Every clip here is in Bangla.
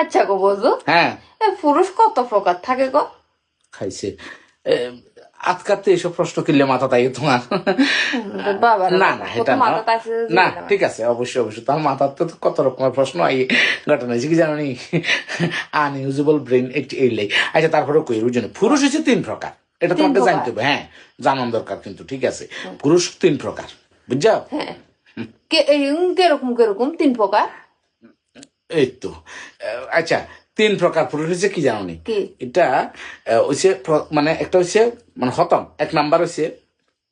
আচ্ছা গো বজু, হ্যাঁ পুরুষ কত প্রকার থাকে গো? খাইছে আজকাতে এসব প্রশ্ন কিনলে মাথা তাই তোমার বাবা না না এটা না না ঠিক আছে অবশ্যই অবশ্যই তোমার মাথার তো কত রকমের প্রশ্ন এই ঘটনা হয়েছে কি জানো নি আনইউজেবল ব্রেন একটি এইলাই। আচ্ছা তারপরে কই বুঝছো পুরুষ হচ্ছে 3 প্রকার, এটা তোমাকে জানতে হবে। হ্যাঁ জানান দরকার কিন্তু, ঠিক আছে। পুরুষ 3 প্রকার বুঝছো? হ্যাঁ কিরকম কিরকম 3 প্রকার? এই তো আচ্ছা 3 প্রকার পুরুষ হচ্ছে কি জানো নি? এটা হচ্ছে মানে একটা হচ্ছে মানে হতম, 1 নাম্বার হচ্ছে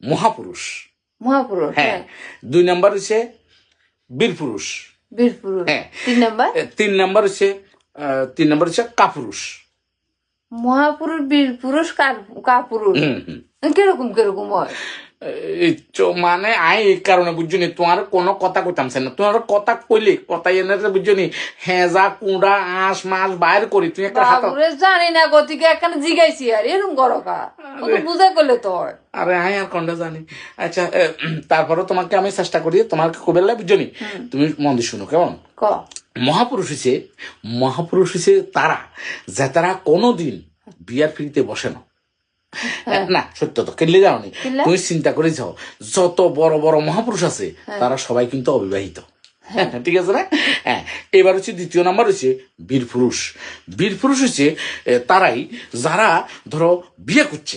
মহাপুরুষ। মহাপুরুষ হ্যাঁ 2 নাম্বার হচ্ছে বীর পুরুষ। বীর পুরুষ। হ্যাঁ 3 নাম্বার? 3 নাম্বার হচ্ছে 3 নাম্বার হচ্ছে কাপুরুষ। মহাপুরুষ, বীর পুরুষ, কাপুরুষ কিরকম কিরকম হয়? মানে আই এই কারণে বুঝছো নি তোমার কোনো কথা কইতাম না, তোমার কথা কইলে কথা এনে বুঝছো নি হেজা কুড়া আঁশ মাস বাইর করি তুই একটা হাত জানি না গতিকে একখানে জিগাইছি আর এরকম করো কা বুঝা করলে তো হয়। আরে আই আর কোনটা জানি। আচ্ছা তারপরে তোমাকে আমি চেষ্টা করি তোমার কবেলা বুঝছো নি, তুমি মন দিয়ে শুনো কেমন। মহাপুরুষ হচ্ছে তারা যে তারা কোনোদিন বিয়ার ফিরিতে বসে না। না সত্য তো কেলে যাও নি, তুমি চিন্তা করে যাও যত বড় বড় মহাপুরুষ আছে তারা সবাই কিন্তু অবিবাহিত। ঠিক আছে না? হ্যাঁ এবার হচ্ছে 2য় নাম্বার হচ্ছে বীর পুরুষ। বীর পুরুষ হচ্ছে তারাই যারা ধরো বিয়ে করছে,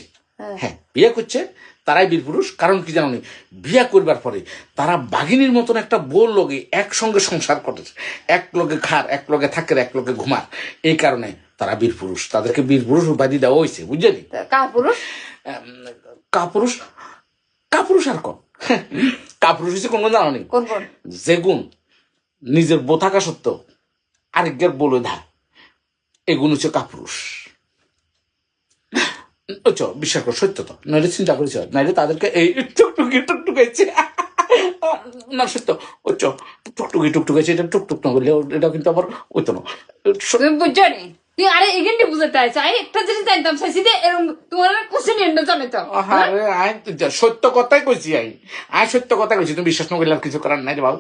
হ্যাঁ বিয়ে করছে তারাই বীর পুরুষ। কারণ কি জানো নি, বিয়ে করবার পরে তারা বাঘিনীর মতন একটা বোর লগে একসঙ্গে সংসার করেছে, এক লগে খার, এক লগে থাকে, এক লগে ঘুমার, এই কারণে তারা বীর পুরুষ। তাদেরকে বীর পুরুষ উপাধি দেওয়া হয়েছে বুঝলি। কাপুরুষ কাপুরুষ কাপুরুষ আর কোন কাপুরুষ হচ্ছে কোন জানো নি? যে গুণ নিজের বউ থাকা সত্ত্বেও আরেকবার বলে ধা, এগুণ হচ্ছে কাপুরুষ। বিশ্বাস কর সত্য তো, নাইলে চিন্তা করেছ, নাইলে তাদেরকে এই টুকটুকাইছে না সত্য টুকটুকাইছে, এটা টুকটুক না করলে এটা কিন্তু আবার ওইতো না। বুঝছো নি তুই? আরে এখানটি বুঝাতে আছে আমি একটা জিনিস জানতাম চাইছি যে এরকম তোমার কোশ্চেন এন্ড জানে তো। আরে আই সত্য কথাই কইছি, আই সত্য কথা কইছি, তুমি বিশ্বাস না করলে আর কিছু করার নাই রে বাবু।